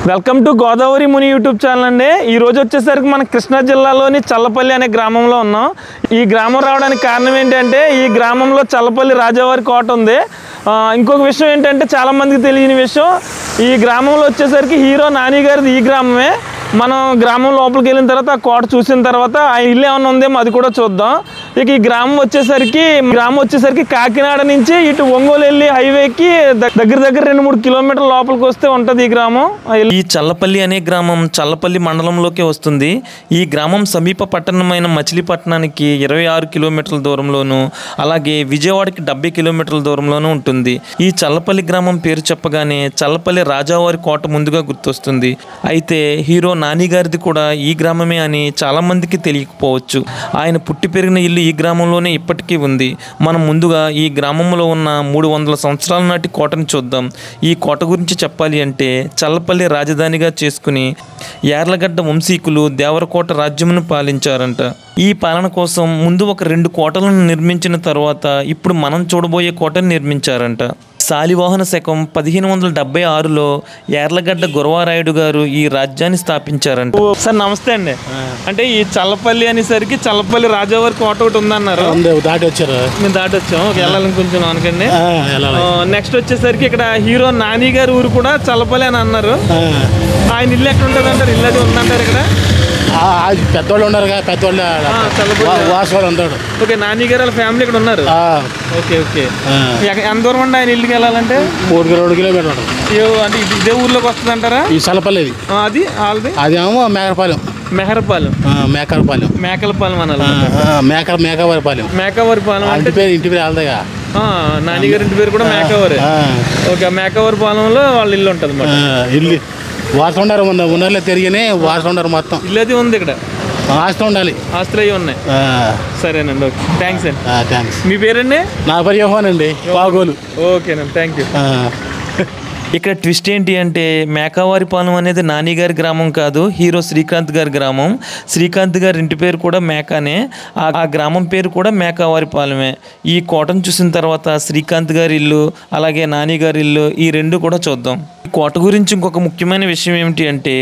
Welcome to Godavari Muni YouTube channel అండి. ఈ రోజు వచ్చేసరికి మన కృష్ణా జిల్లాలోని చల్లపల్లి అనే గ్రామంలో ఉన్నాం. ఈ గ్రామం రావడానికి కారణం ఏంటంటే ఈ గ్రామంలో చల్లపల్లి రాజావారి కోట ఉంది. ఇంకొక విషయం ఏంటంటే చాలామందికి తెలియని విషయం, ఈ గ్రామంలో వచ్చేసరికి హీరో నాని గారిది ఈ గ్రామమే. మనం గ్రామం లోపలికి వెళ్ళిన తర్వాత ఆ కోట చూసిన తర్వాత ఆ ఇల్లు ఏమైనా ఉందేమో అది కూడా చూద్దాం. ఇక ఈ గ్రామం వచ్చేసరికి కాకినాడ నుంచి ఇటు ఒంగోలు వెళ్ళి హైవేకి దగ్గర 2-3 కిలోమీటర్ల లోపలికి వస్తే ఉంటుంది ఈ గ్రామం. ఈ చల్లపల్లి అనే గ్రామం చల్లపల్లి మండలంలోకి వస్తుంది. ఈ గ్రామం సమీప పట్టణమైన మచిలీపట్నానికి 26 కిలోమీటర్ల దూరంలోను, అలాగే విజయవాడకి 70 కిలోమీటర్ల దూరంలోనూ ఉంటుంది. ఈ చల్లపల్లి గ్రామం పేరు చెప్పగానే చల్లపల్లి రాజావారి కోట ముందుగా గుర్తొస్తుంది. అయితే హీరో నాని గారిది కూడా ఈ గ్రామమే అని చాలా మందికి తెలియకపోవచ్చు. ఆయన పుట్టి పెరిగిన ఇల్లు ఈ గ్రామంలోనే ఇప్పటికీ ఉంది. మనం ముందుగా ఈ గ్రామంలో ఉన్న 300 సంవత్సరాల నాటి కోటను చూద్దాం. ఈ కోట గురించి చెప్పాలి అంటే చల్లపల్లి రాజధానిగా చేసుకుని యార్లగడ్డ వంశీకులు దేవరకోట రాజ్యమును పాలించారంట. ఈ పాలన కోసం ముందు ఒక 2 కోటలను నిర్మించిన తర్వాత ఇప్పుడు మనం చూడబోయే కోటను నిర్మించారంట. శాలివాహన శకం 1576లో యార్లగడ్డ గురవారాయుడు గారు ఈ రాజ్యాన్ని స్థాపించారంట. సార్ నమస్తే అండి. అంటే ఈ చల్లపల్లి అనేసరికి చల్లపల్లి రాజావారి కోట ఒకటి ఉందన్నారు, దాటి వచ్చారు. మేము దాటి వచ్చాం. వెళ్ళాలని కొంచెం అనుకండి. నెక్స్ట్ వచ్చేసరికి ఇక్కడ హీరో నాని గారి ఊరు కూడా చల్లపల్లి అని అన్నారు. ఆయన ఇల్లు ఎక్కడ ఉంటుంది అంటారు? ఇల్లు అది ఉందంటారు ఇక్కడ? పెద్దవాళ్ళు ఉన్నారు కదా, పెద్దవాళ్ళు వాసవాళ్ళు ఉంటాడు. ఓకే, నాని గారు వాళ్ళ ఫ్యామిలీ ఇక్కడ ఉన్నారు. Okay okay. ఎంత దూరం అండి ఆయన ఇల్లుకి వెళ్ళాలంటే? 2 కిలోమీటర్లు. అంటే ఇదే ఊర్లోకి వస్తుంది అంటారా? ఈ చల్లపల్లి అది వాళ్ళది. అదేమో మేకరపాలెం. మేకలపాలెం అనాలి. మేకవరిపాలెం అంటే ఇంటి పేరు వెళ్దాగా. నాని గారి ఇంటి పేరు కూడా మేకవరి. ఓకే, మేకవరిపాలెంలో వాళ్ళ ఇల్లు ఉంటుంది అన్నమాట. ఇల్లు వాసండారు ఉన్నర్లే తిరిగినే వాసండారు మొత్తం. ఇల్లు అది ఉంది ఇక్కడ. ఆస్తులు ఉండాలి. ఆస్తులు అవి ఉన్నాయి. సరేనండి, ఓకే, థ్యాంక్స్ అండి. థ్యాంక్స్. మీ పేరండి? నా పేరు యోహాన్ అండి, బాగోలు. ఓకేనండి, థ్యాంక్ యూ. ఇక్కడ ట్విస్ట్ ఏంటి అంటే మేకావారిపాలెం అనేది నాని గారి గ్రామం కాదు, హీరో శ్రీకాంత్ గారి గ్రామం. శ్రీకాంత్ గారి ఇంటి పేరు కూడా మేకానే, ఆ గ్రామం పేరు కూడా మేకావారిపాలెమే. ఈ కోటను చూసిన తర్వాత శ్రీకాంత్ గారి ఇల్లు అలాగే నాని గారి ఇల్లు ఈ 2 కూడా చూద్దాం. ఈ కోట గురించి ఇంకొక ముఖ్యమైన విషయం ఏమిటి అంటే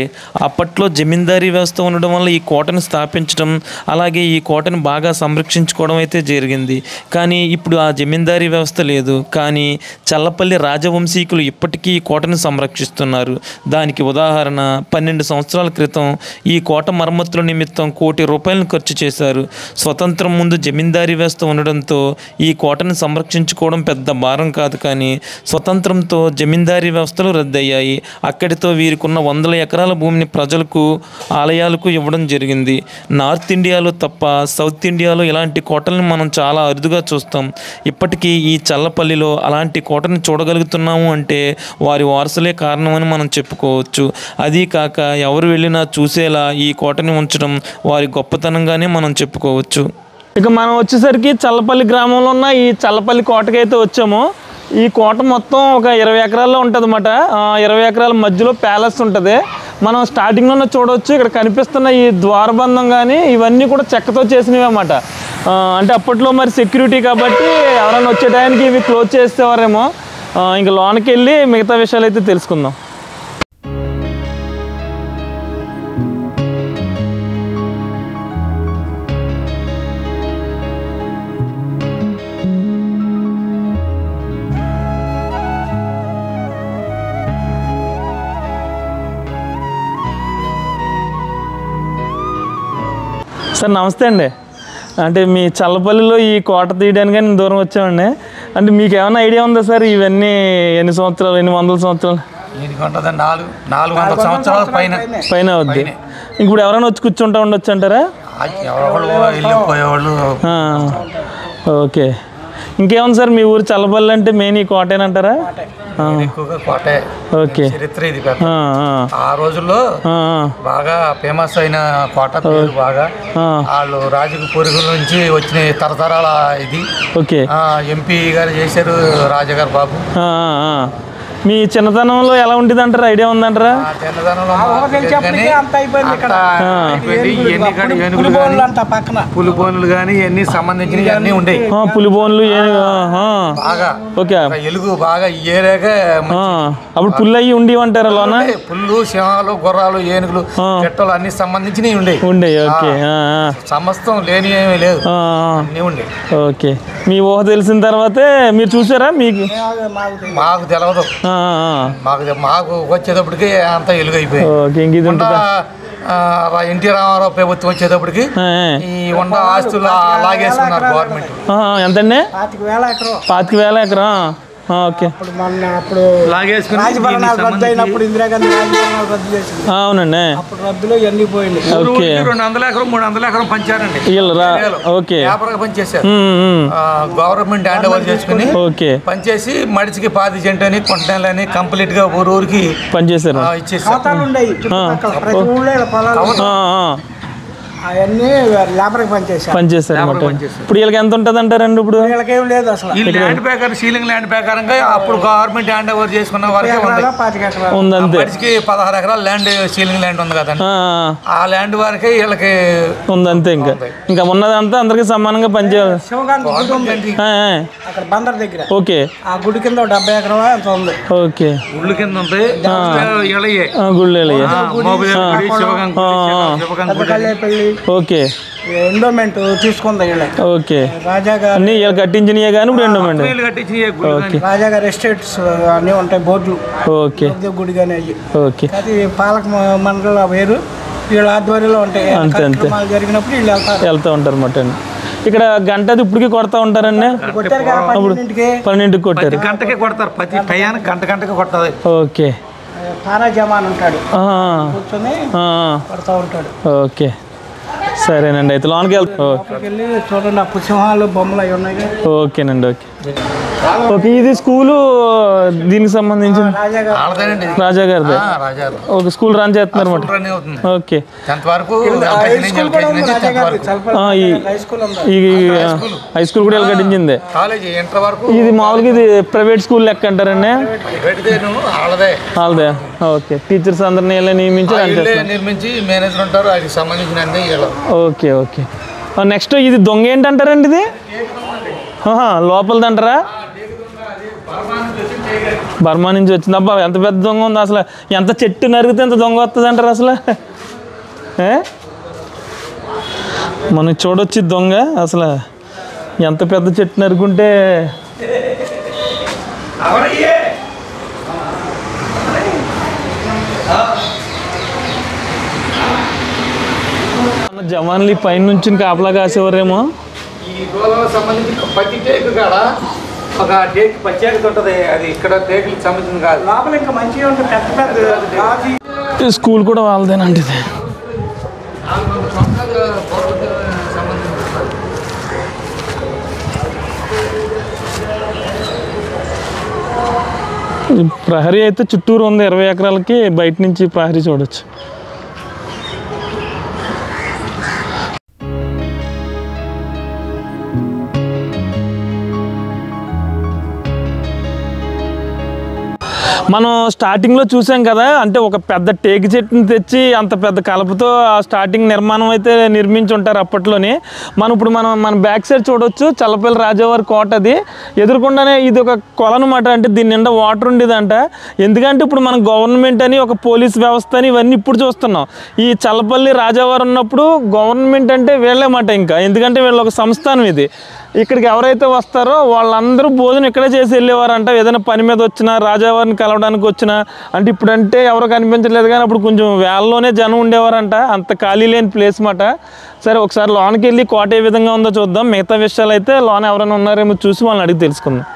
అప్పట్లో జమీందారీ వ్యవస్థ ఉండడం వల్ల ఈ కోటను స్థాపించడం అలాగే ఈ కోటను బాగా సంరక్షించుకోవడం అయితే జరిగింది. కానీ ఇప్పుడు ఆ జమీందారీ వ్యవస్థ లేదు. కానీ చల్లపల్లి రాజవంశీకులు ఇప్పటికీ కోటను సంరక్షిస్తున్నారు. దానికి ఉదాహరణ 12 సంవత్సరాల క్రితం ఈ కోట మరమ్మతుల నిమిత్తం ₹1 కోటి ఖర్చు చేశారు. స్వతంత్రం ముందు జమీందారీ వ్యవస్థ ఉండడంతో ఈ కోటను సంరక్షించుకోవడం పెద్ద భారం కాదు. కానీ స్వతంత్రంతో జమీందారీ వ్యవస్థలు రద్దయ్యాయి. అక్కడితో వీరికున్న 100 ఎకరాల భూమిని ప్రజలకు ఆలయాలకు ఇవ్వడం జరిగింది. నార్త్ ఇండియాలో తప్ప సౌత్ ఇండియాలో ఇలాంటి కోటలను మనం చాలా అరుదుగా చూస్తాం. ఇప్పటికీ ఈ చల్లపల్లిలో అలాంటి కోటను చూడగలుగుతున్నాము అంటే వారి వారసులే కారణమని మనం చెప్పుకోవచ్చు. అదీ కాక ఎవరు వెళ్ళినా చూసేలా ఈ కోటని ఉంచడం వారి గొప్పతనంగానే మనం చెప్పుకోవచ్చు. ఇక మనం వచ్చేసరికి చల్లపల్లి గ్రామంలో ఉన్న ఈ చల్లపల్లి కోటకి అయితే వచ్చాము. ఈ కోట మొత్తం ఒక 20 ఎకరాల్లో ఉంటుంది అన్నమాట. 20 ఎకరాల మధ్యలో ప్యాలెస్ ఉంటుంది. మనం స్టార్టింగ్లోనే చూడవచ్చు. ఇక్కడ కనిపిస్తున్న ఈ ద్వారబంధం కానీ ఇవన్నీ కూడా చెక్కతో చేసినవి అన్నమాట. అంటే అప్పట్లో మరి సెక్యూరిటీ కాబట్టి ఎవరైనా వచ్చే టైంకి ఇవి క్లోజ్ చేసేవారేమో. ఇంకా లోనికి వెళ్ళి మిగతా విషయాలు అయితే తెలుసుకుందాం. సార్ నమస్తే అండి. అంటే మీ చల్లపల్లిలో ఈ కోట తీయడానికి నేను దూరం వచ్చామండి. అంటే మీకు ఏమైనా ఐడియా ఉందా సార్ ఇవన్నీ ఎన్ని సంవత్సరాలు, ఎన్ని వందల సంవత్సరాలు? 400 సంవత్సరాల పైన అవుద్ది. ఇప్పుడు ఎవరైనా వచ్చి కూర్చుంటా ఉండొచ్చు అంటారా? ఓకే. ఇంకేముంది సార్ మీ ఊరు చల్లపల్లి అంటే మెయిన్ ఈ కోటేనంటారా? ఓకే. చరిత్ర ఇది. ఆ రోజుల్లో బాగా ఫేమస్ అయిన కోట పేరు. బాగా వాళ్ళు రాజుకు పొరుగుల నుంచి వచ్చిన తరతరాల ఇది. ఓకే. ఎంపీ గారు చేశారు రాజగారు బాబు. మీ చిన్నతనంలో ఎలా ఉండేది అంటారా? ఐడియా ఉందంటారా? పులిబోన్లు కానీ ఇవన్నీ సంబంధించినవి అన్నీ ఉండేవి. పులిబోన్లు బాగా ఓకే ఎలుగు బాగా ఏరేక అప్పుడు పుల్లు అయ్యి ఉండేవంటారా లోన? పుల్లు, సింహాలు, గుర్రాలు, ఏనుగులు, పెట్టలు అన్ని సంబంధించినవి ఉండేవి. ఓకే సమస్తం లేని ఏమీ లేదు, అన్నీ ఉండే. ఓకే మీ ఊహ తెలిసిన తర్వాతే మీరు చూసారా? మీకు మాకు తెలియదు, మాకు వచ్చేటప్పటికి అంతా ఎలుగైపోయింది. ఎన్టీ రామారావు ప్రభుత్వం వచ్చేటప్పటికి ఈ ఉండ ఆస్తులు లాగేసుకున్నారు గవర్నమెంట్. ఎంతండి? 25,000 ఎకరం. ఓకే అవునండి. ఓకే 200 ఎకరం 300 ఎకరం పంచారండి. ఓకే పనిచేశారు. గవర్నమెంట్ హ్యాండ్ ఓవర్ చేసుకుని పనిచేసి మడిచికి 10 సెంట్ అని కొంటని కంప్లీట్ గా ఊరికి పనిచేశారు, ఇచ్చేసారు. అవన్నీ లేబర్కి పనిచేస్తారు. ఇప్పుడు వీళ్ళకి ఎంత ఉంటుంది అంటారండి? ఇప్పుడు వీళ్ళకేం లేదు అసలు. ఈ ల్యాండ్ ప్రకారం సీలింగ్ ల్యాండ్ ప్రకారంగా అప్పుడు గవర్నమెంట్ హ్యాండ్ ఓవర్ చేసుకున్న వరకే ఉంది అంతే. 16 ఎకరాల ల్యాండ్ సీలింగ్ ల్యాండ్ ఉంది కదండి, ఆ ల్యాండ్ వరకే వీళ్ళకి ఉంది అంతే. ఇంకా ఉన్నదంతా అందరికి సమానంగా పనిచేయాలి. అక్కడ బందర్ దగ్గర ఓకే ఆ గుడి కింద 70 ఎకరం ఎంత ఉంది. ఓకే గుళ్ళు కింద ఉంది, ఓకే ఎండోమెంట్ తీసుకుంది. ఓకే అన్ని కట్టించినయే కానీ ఇప్పుడు ఎండోమెంట్ రాజాగారి ఎస్టేట్స్ అన్నీ ఉంటాయి, బోర్డులు. ఓకే గుడి కానీ అయ్యి. ఓకే అది పాలక మండల వేరు, వీళ్ళ ఆధ్వర్యంలో ఉంటాయి. జరిగినప్పుడు వీళ్ళు వెళ్తూ ఉంటారు అన్నమాట. ఇక్కడ గంటది ఇప్పటికి కొడతా ఉంటారండి. 12కి కొట్టారు, గంటకే కొడతారు, ప్రతి టయానికి గంటకి కొట్టాలి. ఓకే తారా జమాన్ ఉంటాడు, కూర్చొని కొడతా ఉంటాడు. ఓకే సరేనండి, అయితే లోనికి వెళ్ళి చూడండి ఆ పుష్పహాలు బొమ్మలు అవి ఉన్నాయి. ఓకేనండి. ఓకే ఓకే ఇది స్కూలు దీనికి సంబంధించిన రాజా గారిది. ఓకే స్కూల్ రన్ చేస్తున్నారు అన్నమాట. ఓకే హై స్కూల్ కూడా కట్టించింది. ఇది మామూలుగా ఇది ప్రైవేట్ స్కూల్ లెక్క అంటారండి? వాళ్ళదే. ఓకే టీచర్స్ అందరినీ నిర్మించి మేనేజర్ ఉంటారు, వాటికి సంబంధించిన. ఓకే ఓకే నెక్స్ట్ ఇది దొంగ ఏంటంటారండి? ఇది లోపలదంటారా? బర్మా నుంచి వచ్చింది. అబ్బా ఎంత పెద్ద దొంగ ఉంది అసలు! ఎంత చెట్టు నరిగితే ఎంత దొంగ వస్తుంది అంటారు అసలు? మనం చూడొచ్చు దొంగ అసలు ఎంత పెద్ద చెట్టు నరుకుంటే. జవాన్లు పైన నుంచి కాపలా కాసేవారేమో. ఈ గోళాలకు సంబంధించి ప్రతి టేకు కాడ ఒక టేక్ ప్రత్యేకత ఉంటుంది, అది ఇక్కడ టేకులకు సంబంధించింది కాదు. లోపల ఇంకా మంచిగా ఉంటుంది, పెద్ద స్కూల్ కూడా వాళ్ళదేనండి. ఇది ప్రహరీ అయితే చుట్టూరు ఉంది 20 ఎకరాలకి, బయట నుంచి ప్రహరీ చూడొచ్చు. మనం స్టార్టింగ్లో చూసాం కదా, అంటే ఒక పెద్ద టేకు చెట్టుని తెచ్చి అంత పెద్ద కలపతో ఆ స్టార్టింగ్ నిర్మాణం అయితే నిర్మించి ఉంటారు అప్పట్లోనే. ఇప్పుడు మన బ్యాక్ సైడ్ చూడొచ్చు చల్లపల్లి రాజావారి కోట. అది ఎదురుకుండానే ఇది ఒక కొల అనమాట. అంటే దీని నిండా వాటర్ ఉండేదంట. ఎందుకంటే ఇప్పుడు మన గవర్నమెంట్ అని ఒక పోలీస్ వ్యవస్థ అని ఇవన్నీ ఇప్పుడు చూస్తున్నాం. ఈ చల్లపల్లి రాజావారు ఉన్నప్పుడు గవర్నమెంట్ అంటే వీళ్ళేమాట. ఇంకా ఎందుకంటే వీళ్ళు ఒక సంస్థానం. ఇది ఇక్కడికి ఎవరైతే వస్తారో వాళ్ళందరూ భోజనం ఇక్కడే చేసి వెళ్ళేవారంట. ఏదైనా పని మీద వచ్చినా, రాజావారిని కలవడానికి వచ్చినా. అంటే ఇప్పుడంటే ఎవరో కనిపించలేదు కానీ అప్పుడు కొంచెం వేళ్ళలోనే జనం ఉండేవారంట. అంత ఖాళీ లేని ప్లేస్ మాట. సరే ఒకసారి లోనికి వెళ్ళి కోట ఏ విధంగా ఉందో చూద్దాం. మిగతా విషయాలు అయితే లోన ఎవరైనా ఉన్నారేమో చూసి వాళ్ళని అడిగి తెలుసుకుందాం.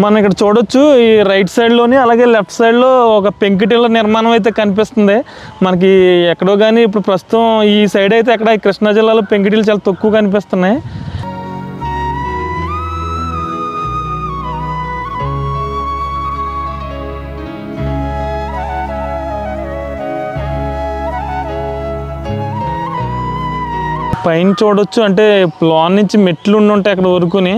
మనం ఇక్కడ చూడొచ్చు ఈ రైట్ సైడ్లోని అలాగే లెఫ్ట్ సైడ్లో ఒక పెంకుటిళ్ళ నిర్మాణం అయితే కనిపిస్తుంది మనకి ఎక్కడో కానీ ఇప్పుడు ప్రస్తుతం ఈ సైడ్ అయితే ఎక్కడ కృష్ణా జిల్లాలో పెంకుటిళ్ళు చాలా తక్కువ కనిపిస్తున్నాయి. పైన చూడొచ్చు అంటే లోన్ నుంచి మెట్లు ఉండి ఉంటాయి అక్కడ వరకుని.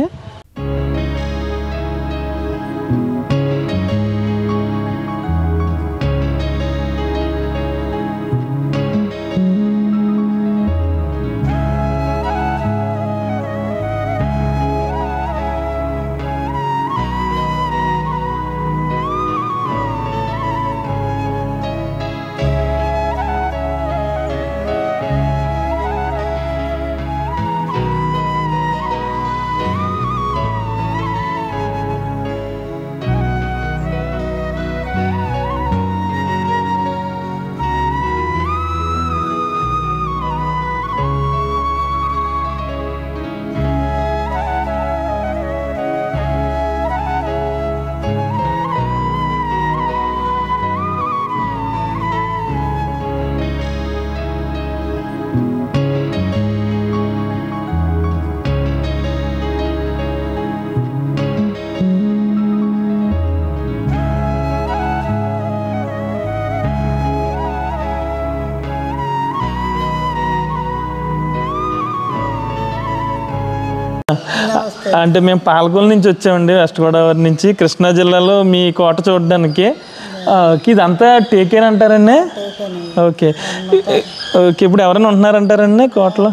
అంటే మేము పాలకొల్లు నుంచి వచ్చామండి, వెస్ట్ గోదావరి నుంచి, కృష్ణా జిల్లాలో మీ కోట చూడడానికి. ఇదంతా టేకేన్ అంటారండి? Okay okay. ఇప్పుడు ఎవరైనా ఉంటున్నారంటారండి కోటలో?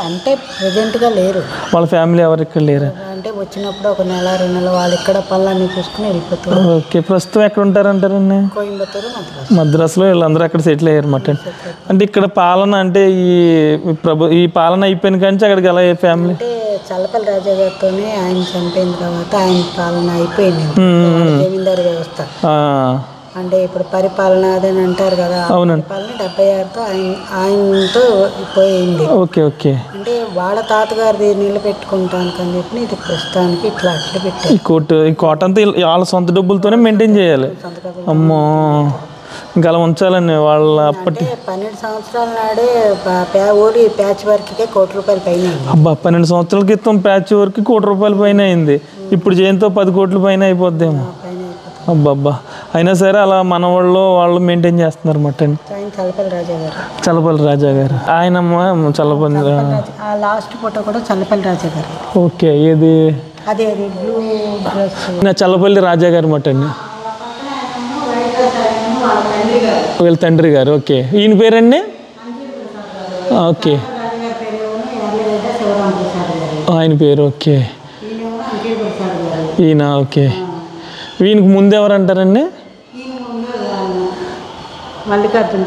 అంటే ప్రెజెంట్గా లేరు, వాళ్ళ ఫ్యామిలీ ఎవరు ఇక్కడ లేరు? అంటే వచ్చినప్పుడు ఒక నెల 2 నెలలు వాళ్ళు ఇక్కడ పనులన్నీ చూసుకుని వెళ్ళిపోతారు. ఓకే. ప్రస్తుతం ఎక్కడ ఉంటారంటారండి? కోయంబత్తూరు, మద్రాసులో వీళ్ళందరూ అక్కడ సెటిల్ అయ్యారన్నమాట. అంటే ఇక్కడ పాలన అంటే ఈ పాలన అయిపోయిన కానీ అక్కడికి ఎలా ఫ్యామిలీ? అంటే చల్లపల్లి రాజా గారితో ఆయన చనిపోయిన తర్వాత ఆయన పాలన అయిపోయింది, జమీందారు వ్యవస్థ. అంటే ఇప్పుడు పరిపాలన అదని అంటారు కదా, పరిపాలన 76తో ఆయనతో పోయింది. Okay okay. అంటే వాళ్ళ తాతగారిది నిలబెట్టుకుంటానికి అని చెప్పి ఇది ప్రస్తుతానికి ఇట్లా అట్లా పెట్టారు. ఈ కోట అంతా వాళ్ళ సొంత డబ్బులతోనే మెయింటైన్ చేయాలి. అమ్మో, ఇంకా అలా ఉంచాలండి వాళ్ళ. అప్పటి 12 సంవత్సరాల నాడే ఓడి ప్యాచ్ వర్క్కే ₹1 పైన. అబ్బా, 12 సంవత్సరాల క్రితం ప్యాచ్ వర్క్ ₹1 పైన అయింది. ఇప్పుడు జయంతో 10 కోట్ల పైన అయిపోద్దేమో. అబ్బబ్బా, అయినా సరే అలా మన వాళ్ళు మెయింటైన్ చేస్తున్నారు అన్నమాట. చల్లపల్లి రాజా గారు ఆయన చల్లపల్లి లాస్ట్ ఫోటో కూడా చల్లపల్లి రాజా గారు. ఓకే. ఏది? అదే బ్లూ డ్రెస్. చల్లపల్లి రాజా గారు అన్నమాట అండి, వీళ్ళ తండ్రి గారు. ఓకే. ఈయన పేరండి? ఓకే, ఆయన పేరు. ఓకే. ఈయన. ఓకే. ఈయనకు ముందు ఎవరు అంటారండి? మల్లికార్జున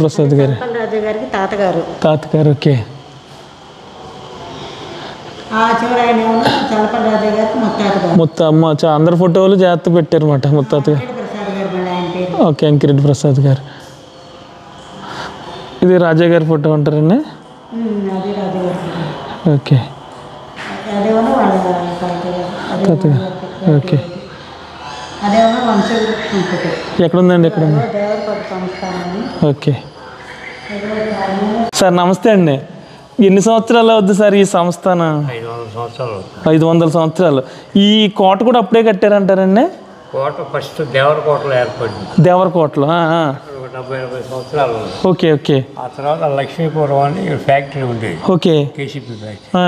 ప్రసాద్ గారు. రాజా గారికి తాతగారు. తాతగారు. ఓకే. మొత్తం అందరి ఫోటోలు జాగ్రత్త పెట్టారు అన్నమాట ముత్తాత గారు. ఓకే. అంకిరెడ్డి ప్రసాద్ గారు. ఇది రాజా గారి ఫోటో అంటారండి? ఓకే. తాతగారు. ఓకే. ఎక్కడుందండి? ఎక్కడ? ఓకే సార్, నమస్తే అండి. ఎన్ని సంవత్సరాలు అవుద్ది సార్ ఈ సంస్థానం? 500 సంవత్సరాలు. ఈ కోట కూడా అప్పుడే కట్టారంటారండి? కోట ఫస్ట్ దేవరకోటలో ఏర్పడింది. దేవరకోటలో 70-80 సంవత్సరాలు. Okay okay. ఆ తర్వాత లక్ష్మీపురం అని ఫ్యాక్టరీ ఉండేది. ఓకే. KCP factory.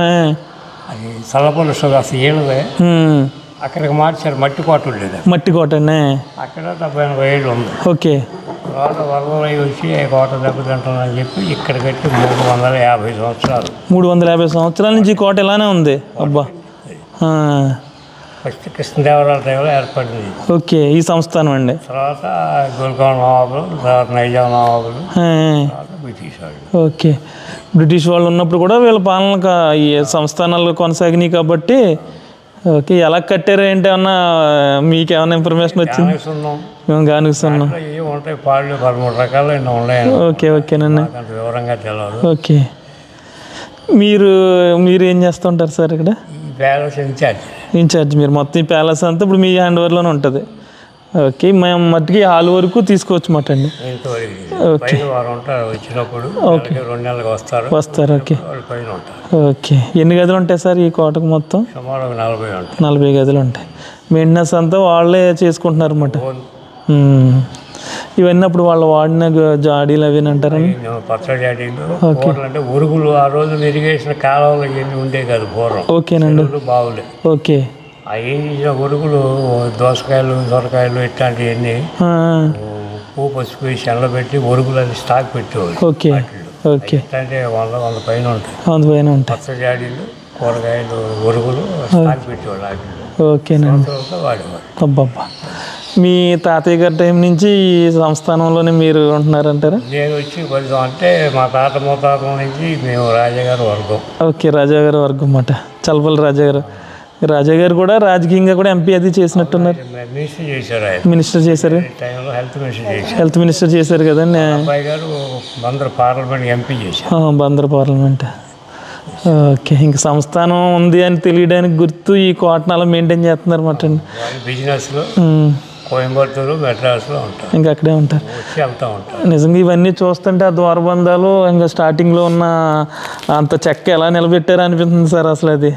అది చల్లపల్లి సుగాస్ ఏళ్ళదే. అక్కడికి మార్చారు, మట్టి కోట ఉండేది. మట్టి కోట అండి. అక్కడ 70-80 ఏళ్ళు ఉంది. ఓకే. తర్వాత వరదలై వచ్చి కోట దెబ్బతింటుందని చెప్పి ఇక్కడ కట్టి 350 సంవత్సరాలు. 350 సంవత్సరాల నుంచి కోట ఇలానే ఉంది. అబ్బా. ఫస్ట్ కృష్ణదేవరాయల టైంలో ఏర్పడింది. ఓకే. ఈ సంస్థానం అండి. తర్వాత గోల్కొండ నవాబులు, తర్వాత నైజాం నవాబులు, బ్రిటిష్ వాళ్ళు. ఓకే. బ్రిటిష్ వాళ్ళు ఉన్నప్పుడు కూడా వీళ్ళ పాలన ఈ సంస్థానాలు కొనసాగినాయి కాబట్టి. ఓకే. ఎలా కట్టారు ఏంటి అన్నా మీకు ఏమైనా ఇన్ఫర్మేషన్ వచ్చింది? మేము గానిస్తున్నాం. ఉంటాయి పాళ్ళు 13 రకాలు ఉన్నాయి. ఓకే ఓకేనండి. వివరంగా తెలియదు. ఓకే. మీరు ఏం చేస్తుంటారు సార్ ఇక్కడ? Palace incharge. ఇన్ఛార్జ్ మీరు మొత్తం ఈ ప్యాలెస్ అంతా ఇప్పుడు మీ హ్యాండ్ ఓవర్లోనే ఉంటుంది. ఓకే, మేము మట్టికి హాల్ వరకు తీసుకోవచ్చు మాట అండి. ఓకే వారు ఉంటారు, వచ్చినప్పుడు 2 నెలలకు వస్తారు. ఓకే పైన ఉంటారు. ఓకే, ఎన్ని గదులు ఉంటాయి సార్ ఈ కోటకు? మొత్తం సుమారు 40 ఉంటాయి. 40 గదులు ఉంటాయి. మెయింటెనెన్స్ అంతా వాళ్ళే చేసుకుంటున్నారు అన్నమాట. ఇవన్నీ అప్పుడు వాళ్ళు వాడిన జాడీలు అవి అంటారండి. పచ్చడి జాడీలు అంటే ఉరుగులు ఆ రోజు ఇరిగేషన్ కాలంలో ఇవన్నీ ఉండే కదా పూర్వం. ఓకేనండి, బావులే. ఓకే, అవి దొరుకులు దోసకాయలు సొరకాయలు ఇట్లాంటివన్నీ పువ్వు పసుపు వేసి ఎండబెట్టి ఒరుగులు అది స్టాక్ పెట్టేవాళ్ళు. ఓకే ఓకే, అంటే 100 పైన ఉంటాయి. అందుపైన ఉంటాయి పచ్చడి జాడీలు కూరగాయలు ఒరుగులు స్టాక్ పెట్టేవాళ్ళు. వాటిలో ఓకేనండి. వాడేవాళ్ళు. అబ్బబ్బా, మీ తాతయ్య గారి టైం నుంచి ఈ సంస్థానంలోనే మీరు ఉంటున్నారంటారా? నేను వచ్చి కొంచెం అంటే మా తాత ముత్తాతల నుంచి మేము రాజాగారి వర్గం. ఓకే, రాజాగారి వర్గం అన్నమాట. చల్లపల్లి రాజాగారు. రాజాగారు కూడా రాజకీయంగా కూడా ఎంపీ అది చేసినట్టున్నారు. మినిస్టర్ చేశారు. ఆయన మినిస్టర్ చేశారు, టైంలో హెల్త్ మినిస్టర్ చేశారు. హెల్త్ మినిస్టర్ చేశారు కదండి. అబ్బాయి గారు బందర్ పార్లమెంట్ ఎంపీ చేశారు. బందర్ పార్లమెంట్. ఓకే, ఇంక సంస్థానం ఉంది అని తెలియడానికి గుర్తు ఈ కోటను అలా మెయింటైన్ చేస్తున్నారు అన్నమాట అండి. బిజినెస్లో కోయంబత్తూరు మెడ్రాస్లో ఉంటారు. ఇంకా అక్కడే ఉంటారు, వచ్చి వెళ్తూ ఉంటారు. నిజంగా ఇవన్నీ చూస్తుంటే ఆ ద్వారబంధాలు ఇంకా స్టార్టింగ్లో ఉన్న అంత చెక్క ఎలా నిలబెట్టారు అనిపిస్తుంది సార్. అసలు అది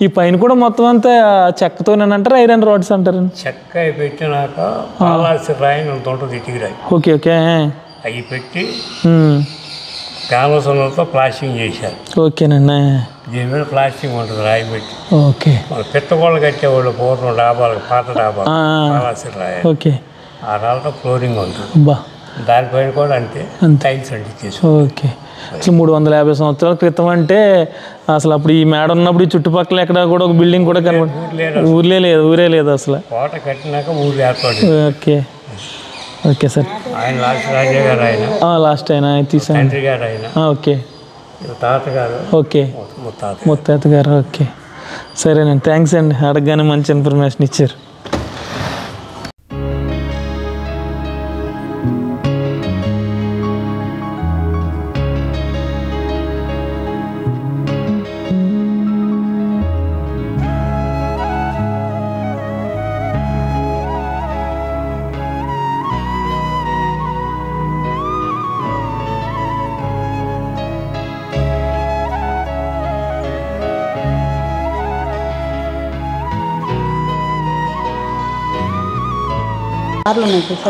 ఈ పైన కూడా మొత్తం అంతా చెక్కతోనేనంటారు, ఐరన్ రాడ్స్ అంటారండి? చెక్క పెట్టినాక పాలాసి రాయి ఉంటుంది, ఇటుకి రాయి. ఓకే ఓకే, అవి పెట్టి కామసంతో ప్లాస్టింగ్ చేశారు. ఓకేనండి, దీని మీద ప్లాస్టింగ్ ఉంటుంది రాయి పెట్టి. ఓకే, మన పిత్తగోళ్ళు కట్టేవాళ్ళు పూర్వం డాబాలు, పాత డాబాలు పాలాసి రాయి. ఓకే, ఆ రాళ్ళతో ఫ్లోరింగ్ ఉంటుంది. బా, దానిపైన కూడా అంతే టైల్స్ అంటే తీసుకో. ఓకే, అసలు 350 సంవత్సరాల క్రితం అంటే అసలు అప్పుడు ఈ మేడ ఉన్నప్పుడు ఈ చుట్టుపక్కల ఎక్కడ కూడా ఒక బిల్డింగ్ కూడా కనబడి ఊరే లేదు అసలు. కోట కట్టినాక ఊరు ఏర్పాటు. Okay okay sir. ఆయన లాస్ట్ రాజా గారు, ఆయన లాస్ట్ అయినా తీసాను. తండ్రి గారు ఆయన. ఓకే, తాతగారు. ఓకే, ముత్తాత ముత్తాత గారు. ఓకే, సరేనండి, థ్యాంక్స్ అండి, అడగగానే మంచి ఇన్ఫర్మేషన్ ఇచ్చారు.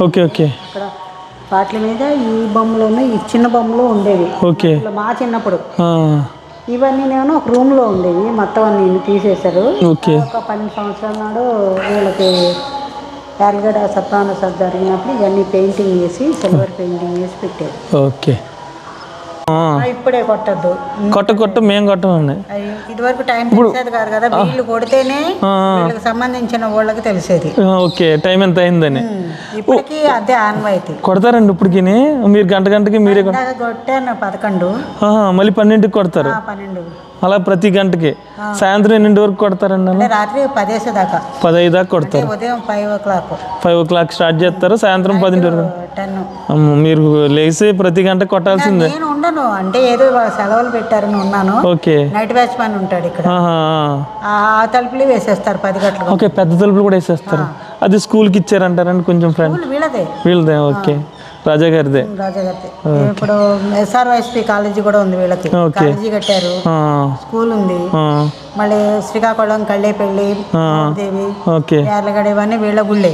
ఓకే ఓకే, అక్కడ వాటి మీద ఈ బొమ్మలోనే ఈ చిన్న బొమ్మలు ఉండేవి. ఓకే, మా చిన్నప్పుడు ఇవన్నీ నేను ఒక రూమ్లో ఉండేవి, మొత్తం అన్ని తీసేశారు. ఓకే, ఒక 12 సంవత్సరాల నాడు వీళ్ళకి యాల్గడ సత్యాన జరిగినప్పుడు ఇవన్నీ పెయింటింగ్ వేసి సిల్వర్ పెయింటింగ్ వేసి పెట్టారు. ఓకే, ఇప్పుడే కొట్టద్దు, కొట్ట మేము కొట్టమండి. ఇదివరకు టైం తెలిసేది కాదు కదా, వీళ్ళు కొడితేనే వీళ్ళకి సంబంధించిన వాళ్ళకి తెలిసేది. ఓకే, టైం ఎంత అయిందని. ఇప్పటికి అదే ఆన్వాయితీ. కొడతారండి ఇప్పటికి? మీరు గంటకి మీరే కొట్టాను 11, మళ్ళీ 12కి కొడతారు. 12 అలా ప్రతి గంటకి. సాయంత్రం ఎన్నింటి వరకు కొడతారండి? అంటే రాత్రి 10 దాకా, 15 దాకా కొడతారు. ఉదయం 5 o'clock 5 o'clock స్టార్ట్ చేస్తారు, సాయంత్రం 10 వరకు. 10. మీరు లేచి ప్రతి గంట కొట్టాల్సిందే. నేను ఉండను, అంటే ఏదో సెలవులు పెట్టారని ఉన్నాను. ఓకే, నైట్ వాచ్మెన్ ఉంటాడు ఇక్కడ, ఆ తలుపులు వేసేస్తారు 10 గంటలకు. ఓకే, పెద్ద తలుపులు కూడా వేసేస్తారు. అది స్కూల్కి ఇచ్చారంటారండి కొంచెం ఫ్రెండ్? వీళ్ళదే. ఓకే, రాజా గారిదే. ఇప్పుడు SRYSP కాలేజీ కూడా ఉంది వీళ్ళకి, కాలేజీ కట్టారు, స్కూల్ ఉంది. మళ్ళీ శ్రీకాకుళం, కళ్ళేపల్లి, దేవి, యార్లగడ ఇవన్నీ వీళ్ళ గుళ్ళే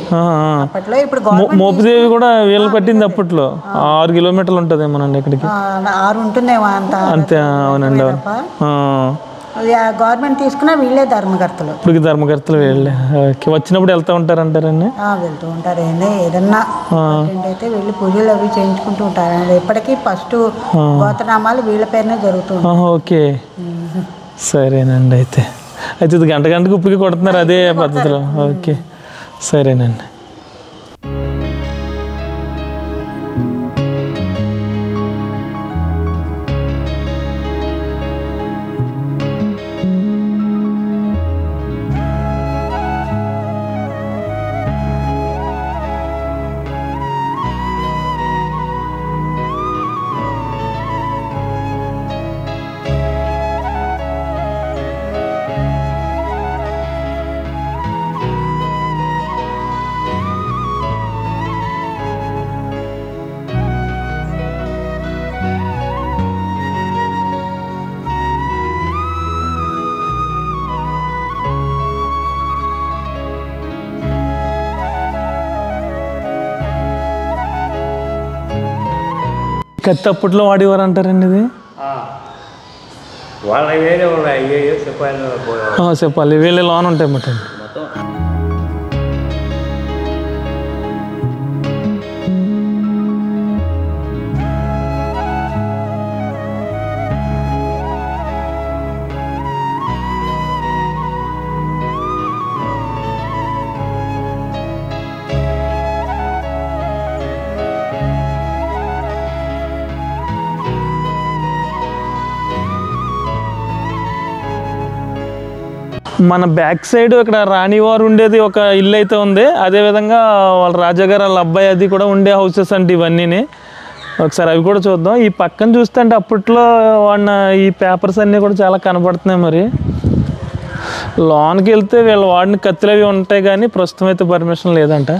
అప్పట్లో. ఇప్పుడు మోపుదేవి కూడా వీళ్ళు కట్టింది అప్పట్లో. 6 కిలోమీటర్లు ఉంటుందేమోనండి ఇక్కడికి. 6 ఉంటుందేమో అంతే. అవునండి, గవర్నమెంట్ తీసుకున్నా వీళ్ళే ధర్మకర్తలు. ఇప్పుడు ధర్మకర్తలు వీళ్ళే. వచ్చినప్పుడు వెళ్తూ ఉంటారంటారండి? వెళ్తూ ఉంటారు. ఏదన్నా అయితే వెళ్ళి పూజలు అవి చేయించుకుంటూ ఉంటారు. ఇప్పటికీ ఫస్ట్ గోత్రనామాలు వీళ్ళ పేరునే జరుగుతుంది. ఓకే, సరేనండి. అయితే ఇది గంటకు ఇప్పటికి కొడుతున్నారు అదే పద్ధతిలో. ఓకే, సరేనండి. కత్తి అప్పట్లో వాడేవారు అంటారండి ఇది? వాళ్ళ వేరే ఉన్నాయి, చెప్పాలి వీళ్ళ లోన్ ఉంటాయి అన్నమాట. మన బ్యాక్ సైడ్ ఇక్కడ రాణివారు ఉండేది ఒక ఇల్లు అయితే ఉంది. అదేవిధంగా వాళ్ళ రాజాగారు వాళ్ళ అబ్బాయి అది కూడా ఉండే హౌసెస్ అంటే ఇవన్నీ. ఒకసారి అవి కూడా చూద్దాం. ఈ పక్కన చూస్తే అంటే అప్పట్లో వాడిన ఈ పేపర్స్ అన్నీ కూడా చాలా కనపడుతున్నాయి. మరి లోన్కి వెళ్తే వీళ్ళు వాడిన కత్తులు అవి ఉంటాయి కానీ ప్రస్తుతం అయితే పర్మిషన్ లేదంట.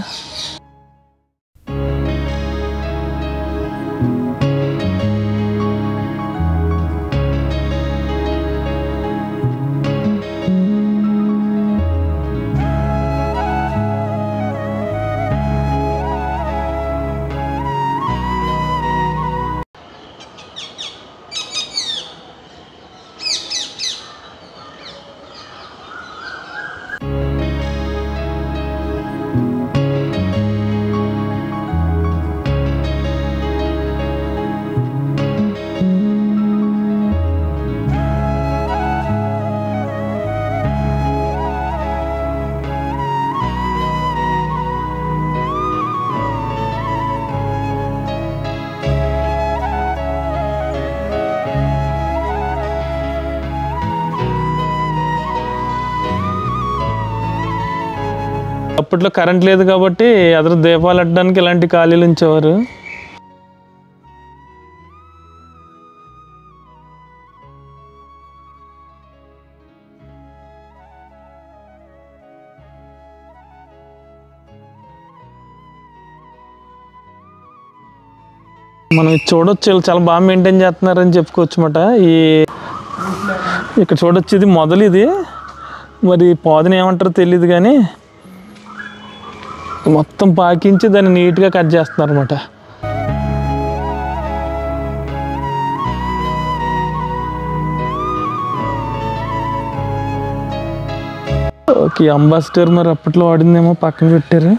అప్పట్లో కరెంట్ లేదు కాబట్టి అదర్ దీపాలు పెట్టడానికి ఇలాంటి ఖాళీలు ఉంచేవారు. మనం చూడొచ్చు చాలా బాగా మెయింటైన్ చేస్తున్నారని చెప్పుకోవచ్చు అన్నమాట. ఇక్కడ చూడొచ్చు ఇది మొదలు, ఇది మరి పోదని ఏమంటారో తెలియదు కానీ మొత్తం పాకించి దాన్ని నీట్గా కట్ చేస్తున్నారు అన్నమాట. ఓకే, అంబాసిడర్ మరి అప్పట్లో వాడిందేమో పక్కన పెట్టారు.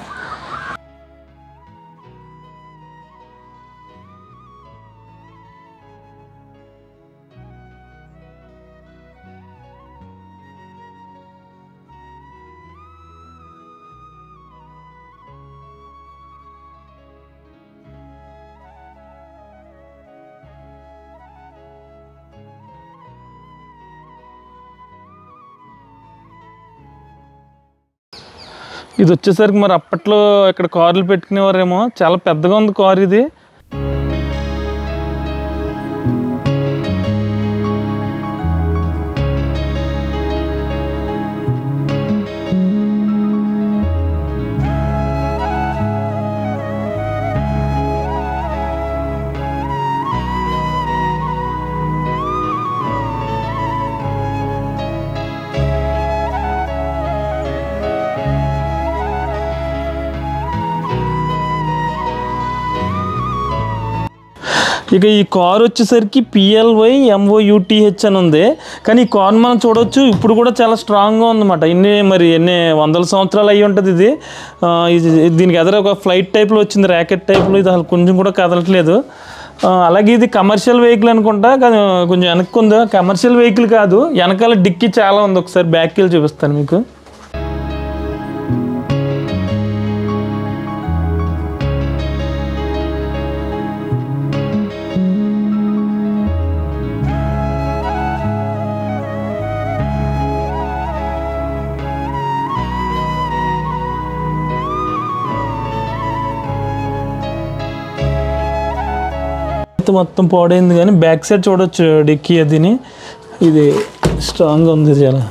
ఇది వచ్చేసరికి మరి అప్పట్లో ఇక్కడ కార్లు పెట్టుకునేవారేమో. చాలా పెద్దగా ఉంది కారు ఇది. ఇక ఈ కార్ వచ్చేసరికి PLY MOUTH అని ఉంది. కానీ ఈ కార్ మనం చూడవచ్చు ఇప్పుడు కూడా చాలా స్ట్రాంగ్గా ఉందన్నమాట. ఎన్ని వందల సంవత్సరాలు అయ్యి ఉంటుంది ఇది. దీనికి ఎదురు ఒక ఫ్లైట్ టైప్లో వచ్చింది, ర్యాకెట్ టైప్లో. ఇది అసలు కొంచెం కూడా కదలట్లేదు. అలాగే ఇది కమర్షియల్ వెహికల్ అనుకుంటా, కానీ కొంచెం వెనక్కి ఉందా. కమర్షియల్ వెహికల్ కాదు, వెనకాల డిక్కీ చాలా ఉంది. ఒకసారి బ్యాక్ వెళ్ళి చూపిస్తాను మీకు. మొత్తం పాడైంది కానీ బ్యాక్ సైడ్ చూడొచ్చు డిక్కీ అదిని. ఇది స్ట్రాంగ్గా ఉంది చాలా.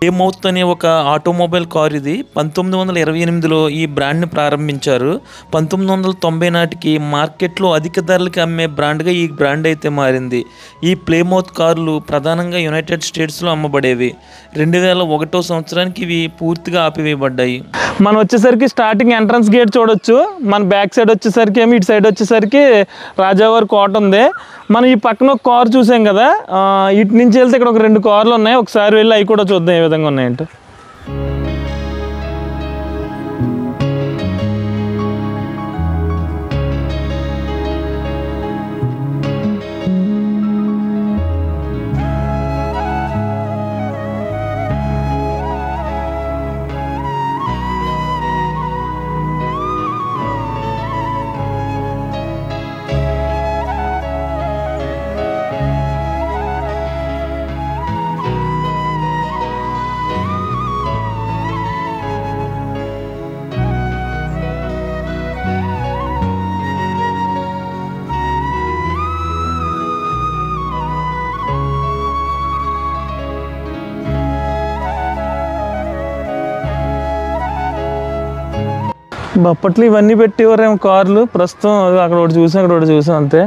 ప్లేమౌత్ అనే ఒక ఆటోమొబైల్ కార్ ఇది 1928లో ఈ బ్రాండ్ని ప్రారంభించారు. 1990 నాటికి మార్కెట్లో అధిక ధరలకి అమ్మే బ్రాండ్గా ఈ బ్రాండ్ అయితే మారింది. ఈ ప్లేమౌత్ కార్లు ప్రధానంగా యునైటెడ్ స్టేట్స్లో అమ్మబడేవి. 2001 సంవత్సరానికి ఇవి పూర్తిగా ఆపివేయబడ్డాయి. మనం వచ్చేసరికి స్టార్టింగ్ ఎంట్రన్స్ గేట్ చూడొచ్చు. మన బ్యాక్ సైడ్ వచ్చేసరికి ఏమి ఇటు సైడ్ వచ్చేసరికి రాజావారి కోట ఉంది. మనం ఈ పక్కన ఒక కార్ చూసాం కదా, ఇటు నుంచి వెళ్తే ఇక్కడ ఒక 2 కార్లు ఉన్నాయి. ఒకసారి వెళ్ళి అవి కూడా చూద్దాం ఏ విధంగా ఉన్నాయంటే. అప్పట్లో ఇవన్నీ పెట్టేవారేమో కార్లు. ప్రస్తుతం అక్కడ ఒకటి చూసాం, అక్కడ ఒకటి చూసాం అంతే.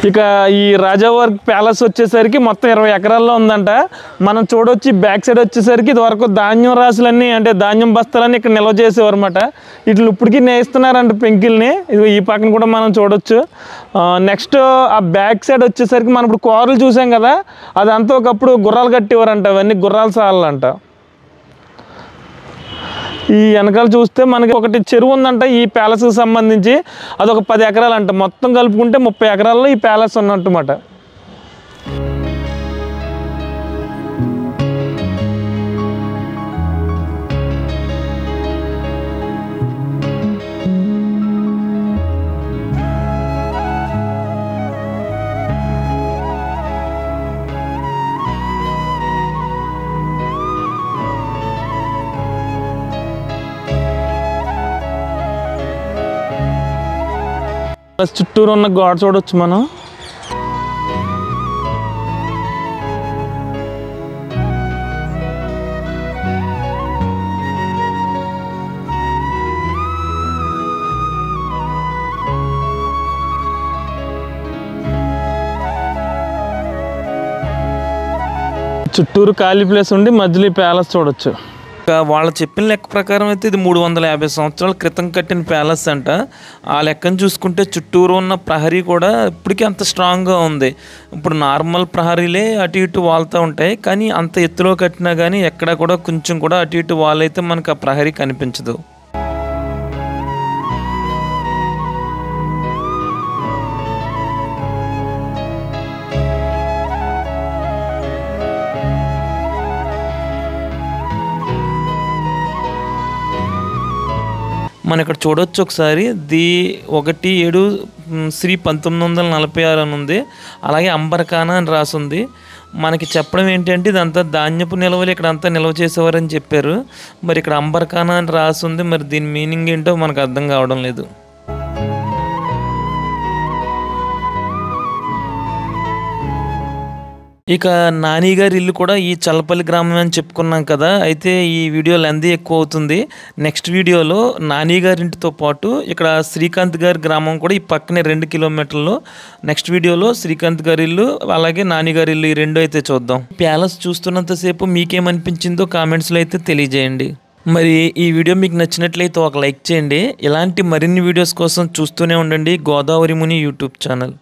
ఇక ఈ రాజావారి ప్యాలెస్ వచ్చేసరికి మొత్తం 20 ఎకరాల్లో ఉందంట. మనం చూడొచ్చి బ్యాక్ సైడ్ వచ్చేసరికి ఇది వరకు ధాన్యం రాసులన్నీ అంటే ధాన్యం బస్తాలన్నీ ఇక్కడ నిల్వ చేసేవారు అనమాట. ఇట్లా ఇప్పటికీ నేస్తున్నారంట పెంకిల్ని. ఇది ఈ పక్కన కూడా మనం చూడొచ్చు. నెక్స్ట్ ఆ బ్యాక్ సైడ్ వచ్చేసరికి మనం ఇప్పుడు కార్లు చూసాం కదా, అదంతా ఒకప్పుడు గుర్రాలు కట్టేవారంట. అవన్నీ గుర్రాల సాలంట. ఈ వెనకాల చూస్తే మనకి ఒకటి చెరువు ఉందంట ఈ ప్యాలెస్కి సంబంధించి. అదొక 10 ఎకరాలు అంట. మొత్తం కలుపుకుంటే 30 ఎకరాల్లో ఈ ప్యాలెస్ ఉన్నట్టుమాట. చుట్టూరు ఉన్న గోడ చూడొచ్చు మనం. చుట్టూరు ఖాళీ ప్లేస్ ఉండి మధ్యలో ప్యాలెస్ చూడొచ్చు. వాళ్ళు చెప్పిన లెక్క ప్రకారం అయితే ఇది 350 సంవత్సరాల క్రితం కట్టిన ప్యాలెస్ అంట. ఆ లెక్కను చూసుకుంటే చుట్టూరు ఉన్న ప్రహరీ కూడా ఇప్పటికీ అంత స్ట్రాంగ్గా ఉంది. ఇప్పుడు నార్మల్ ప్రహరీలే అటు ఇటు వాళ్తూ ఉంటాయి, కానీ అంత ఎత్తులో కట్టినా కానీ ఎక్కడ కూడా కొంచెం కూడా అటు ఇటు వాళ్ళైతే మనకు ఆ ప్రహరీ కనిపించదు. మనం ఇక్కడ చూడొచ్చు ఒకసారి. 17 శ్రీ 1946 అని ఉంది. అలాగే అంబర్ఖానా అని రాసుంది. మనకి చెప్పడం ఏంటంటే ఇదంతా ధాన్యపు నిల్వలు ఇక్కడ అంతా నిల్వ చేసేవారని చెప్పారు. మరి ఇక్కడ అంబర్ఖానా అని రాసుంది. మరి దీని మీనింగ్ ఏంటో మనకు అర్థం కావడం లేదు. ఇక నాని గారి ఇల్లు కూడా ఈ చల్లపల్లి గ్రామం అని చెప్పుకున్నాం కదా. అయితే ఈ వీడియో లెంత్ ఎక్కువ అవుతుంది. నెక్స్ట్ వీడియోలో నాని గారి ఇంటితో పాటు ఇక్కడ శ్రీకాంత్ గారి గ్రామం కూడా ఈ పక్కనే 2 కిలోమీటర్లు. నెక్స్ట్ వీడియోలో శ్రీకాంత్ గారి ఇల్లు అలాగే నాని గారి ఇల్లు ఈ 2 అయితే చూద్దాం. ప్యాలెస్ చూస్తున్నంతసేపు మీకేమనిపించిందో కామెంట్స్లో అయితే తెలియజేయండి. మరి ఈ వీడియో మీకు నచ్చినట్లయితే ఒక లైక్ చేయండి. ఇలాంటి మరిన్ని వీడియోస్ కోసం చూస్తూనే ఉండండి గోదావరి ముని యూట్యూబ్ ఛానల్.